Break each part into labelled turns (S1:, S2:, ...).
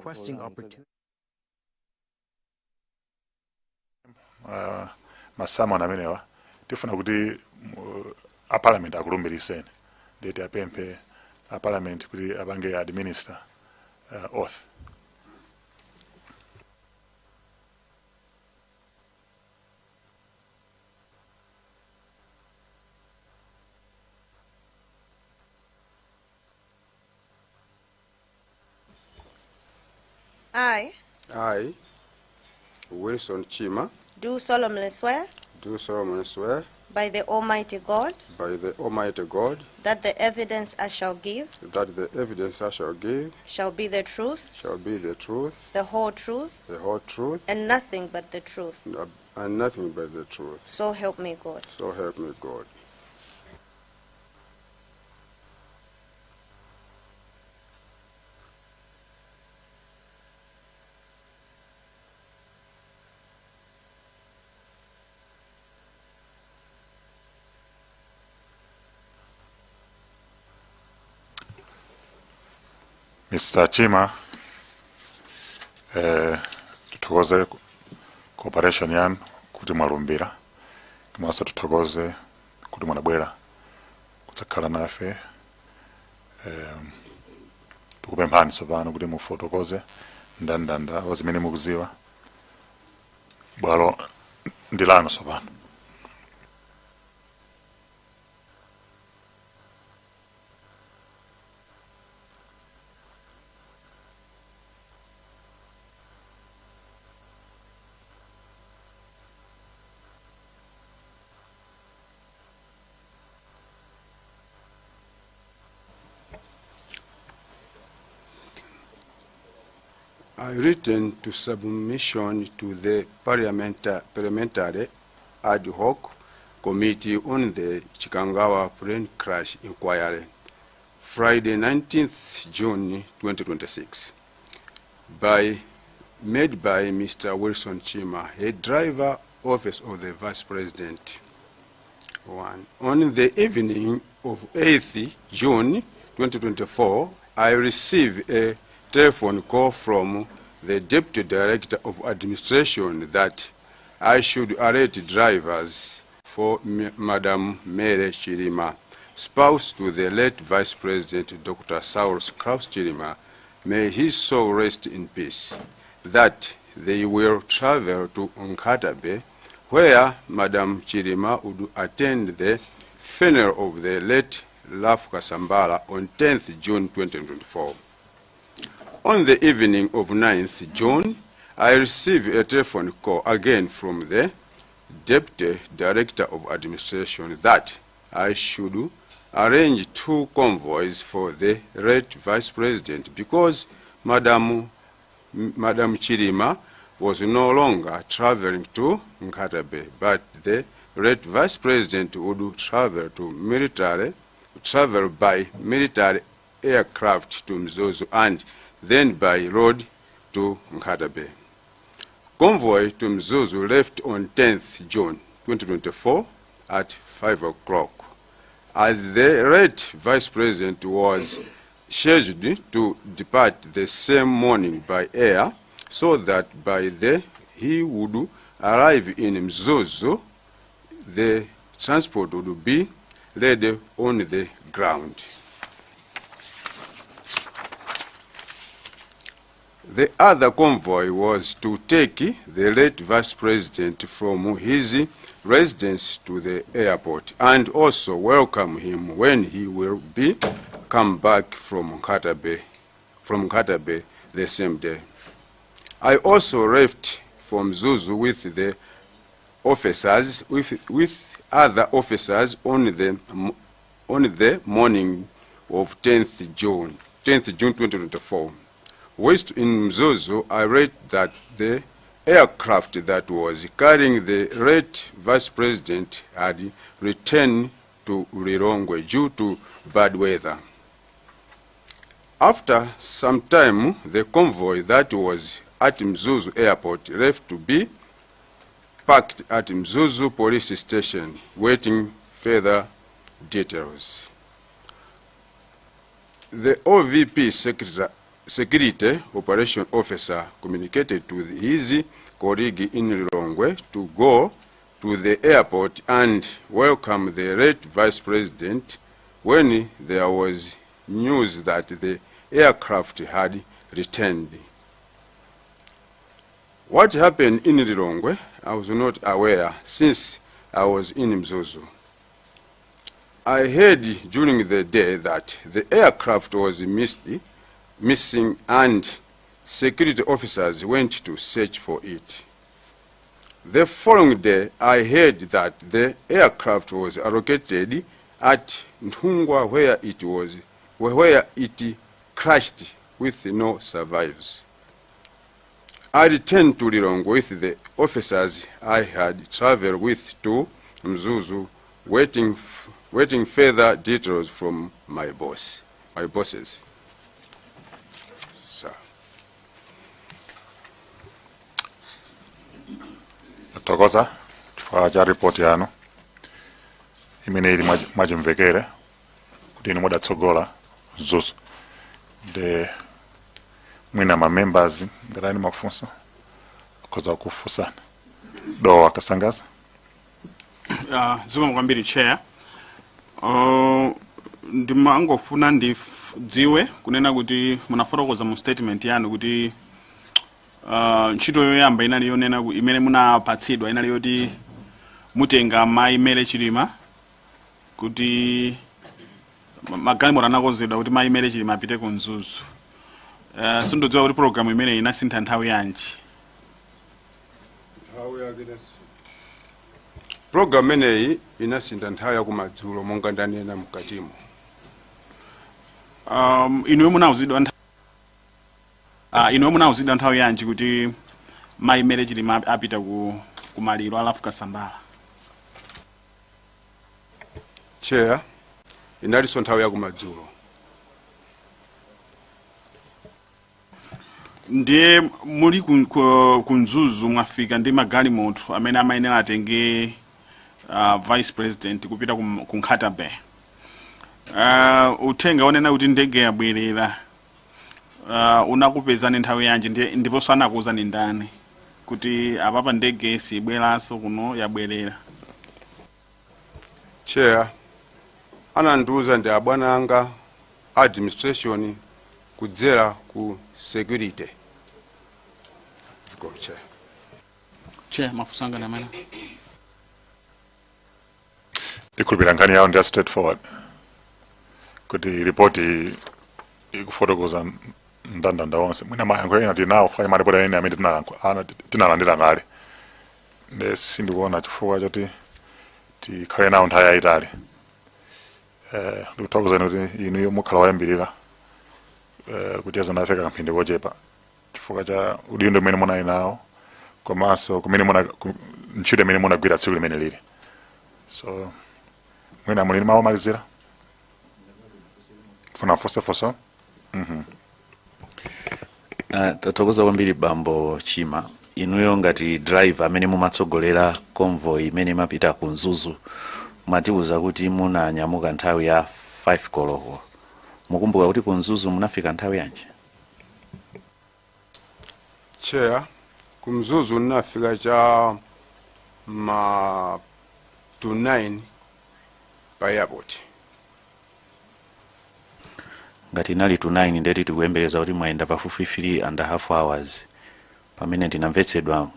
S1: requesting opportunity.
S2: Masamon amenewa tifuna kuti a parliament akulumbiriseni ndeti apemphe a parliament kuti apange administer oath.
S3: I, Wilson Chima,
S4: do solemnly swear
S3: by the Almighty God
S4: that the evidence I shall give shall be the truth, the whole truth, and nothing but the truth. So help me God.
S2: Mr. Chima, tutokoze cooperation yanu kuti mwalumbira, komanso tutokoze kuti mwanabwera kudzakhala nafe. Tikupemphani tsopano kuti mufotokoze ndandanda wa zimene mukuziwa. Bwalo ndi lanu tsopano.
S3: I return to submission to the parliamentary ad hoc committee on the Chikangawa plane crash inquiry, Friday 19th June 2026, made by Mr. Wilson Chima, head driver, office of the Vice President. 1. On the evening of 8th June 2024, I received a telephone call from the Deputy Director of Administration that I should alert drivers for Madam Mary Chirima, spouse to the late Vice President Dr. Saulus Klaus Chirima, may his soul rest in peace, that they will travel to Nkatabe, where Madam Chirima would attend the funeral of the late Laf Kasambala on 10th June 2024. On the evening of 9th June, I received a telephone call again from the Deputy Director of Administration that I should arrange 2 convoys for the late Vice President because Madam Chirima was no longer traveling to Nkatabe, but the late Vice President would travel by military aircraft to Mzozo and then by road to Nkatabe. Convoy to Mzuzu left on 10th June 2024 at 5 o'clock. As the late Vice President was scheduled to depart the same morning by air, so that by then he would arrive in Mzuzu, the transport would be ready on the ground. The other convoy was to take the late Vice President from his residence to the airport and also welcome him when he will be come back from Nkatabe the same day. I also left from Zuzu with the officers with other officers on the morning of 10th June 2024. West in Mzozo, I read that the aircraft that was carrying the late Vice President had returned to Lilongwe due to bad weather. After some time, the convoy that was at Mzuzu Airport left to be parked at Mzuzu Police Station, waiting further details. The OVP security operation officer communicated to his colleague in Lilongwe to go to the airport and welcome the late Vice President when there was news that the aircraft had returned. What happened in Lilongwe, I was not aware since I was in Mzuzu. I heard during the day that the aircraft was missing and security officers went to search for it. The following day, I heard that the aircraft was allocated at Ntungwa where it crashed with no survivors. I returned to Lilongwe with the officers I had traveled with to Mzuzu, waiting further details from my bosses. So.
S2: Tokoza chifukwa cha report yanu imene ili mwachimvekere kuti inu mudatsogola Mzuzu de mwina ma members ngatani mafunso koza kufunsana do akasangaza.
S1: Zikomo kwambiri chair. Ndimangofuna ndidziwe kunena kuti munafotokoza mu statement yanu kuti ntchito yoyamba inali yonena imene munapatsidwa inali yoti mutenga maimele Chilima kuti magalimoto anakonzedwa kuti maimele Chilima apite ku Mzuzu. Sindodziwa kuti program imene inasintha nthawi yanji.
S3: Program imeneyi inasintha nthawi yakumadzulo monga ndanena mukatimo.
S1: Inuyo munauzidwa nthawi yanji kuti maimele Chilima apita ku maliro alafu Kasambala.
S3: Chair, inalinso nthawi yakumadzulo.
S1: Ndiye muli ku Mzuzu mwafika ndi magalimoto amene amayenera atenge Vice President kupita ku Nkatabe. Uthenga onena kuti ndege yabwerera unakupezani nthawi yanji ndiponso anakuwuzani ndani kuti apapa ndege sibweranso kuno yabwerera.
S3: Chair, anandiuza ndi abwana anga administration kudzera ku security. Chair.
S1: Chair, mafusanga na mana.
S2: Ikulibira ngani yao ndia straightforward. Kuti report ikufotokoza ndanda wonse. Mwina mayango ena tinawo fanya maripota ene amene tinalandira ngale. Sindikuona chifukwa choti tikhale nawo nthawi yayitali. Ndikuthokoza kuti inu mukhala wayambirira kuti azanafika kamphindi kochepa chifukwa cha udindo umene munali nawo komanso kumene ntchito imene munagwira tsiku limene lili. So mwina muli mawu omalizira funa foso.
S5: Tathokoza kwambiri bambo Chima. Inuyo ngati driver amene mumatsogolera convoy imene imapita ku Mzuzu matiuza kuti munanyamuka nthawi ya 5 koloko. Mukumbuka kuti ku Mzuzu munafika nthawi yanji?
S3: Chair, ku Mzuzu nafika cha to 9 pa airport.
S5: Ngati nali to 9 ndeti tikuyembekeza kuti mwayenda pafupi 3.5 hours. Pamene ndinamvetsedwa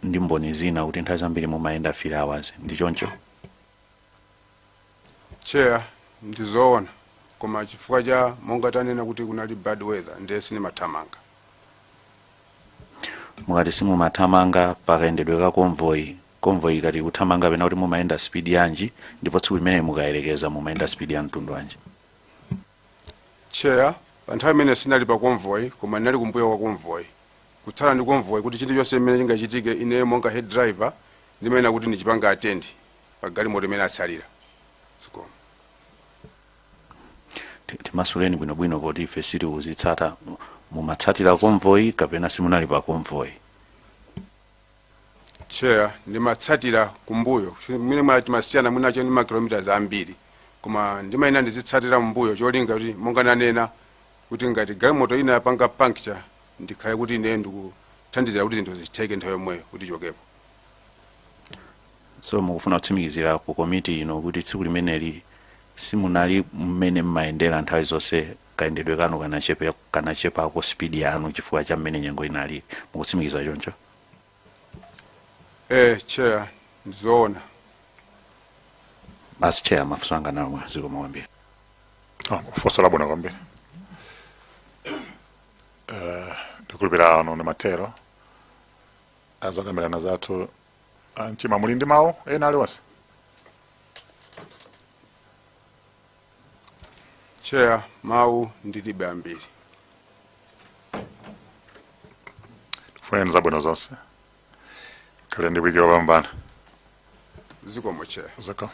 S5: ndi mboni zina kuti nthawi zambiri mumayenda 3 hours. Ndi choncho?
S3: Chair, ndizoona. Koma chifukwa cha monga tanena kuti kunali bad weather ndiye sinimathamanga.
S5: Mukati simumathamanga pakayendedwe ka convoy ikati kuthamanga pena kuti mumayenda speed yanji ndipo tsiku limene mukayerekeza mumayenda speed ya mtundu wanji?
S3: Chair, panthawi imene sinali pa convoy koma ndinali kumbuyo kwa convoy. Kutsala ndi convoy kuti chinthu chonse imene chingachitike ine monga head driver ndimene kuti ndichipanga attend pa galimoto imene atsalira.
S5: Timasuleni bwinobwino poti ife siri uzitsata mumatsatira convoy kapena simunali pa convoy.
S3: Chair, ndimatsatira kumbuyo mine mwati masiyana munacho ni makilometers ambiri koma ndimayina ndizitsatira mbuyo cholinga kuti monga nanena kuti ngati galimoto ina yapanga puncture ndikhale kuti ine ndikuthandizira kuti zinthu zitheke nthawi yomweyo kuti chokepo.
S5: So mukufuna kutsimikizira ku komiti ino kuti tsiku limeneli simunali mmene mmayendera nthawi zonse kayendedwe kanu kanachepako speed yanu chifukwa cha mmene nyengo inali, mukutsimikiza choncho?
S3: Chair, nzoona.
S5: As chair mafunso anga nawo mwaziko mwambiri.
S2: Funso labwino kwambiri. Ndikulupira ano ndi matero azokambirana zathu. Chima muli ndi mawu ena aliwonse?
S3: Chair, mawu ndilibe ambiri.
S2: Tifuneni zabwino zonse. Kale ndi wiki yopambana.
S3: Zikomo chair.
S2: Zikomo.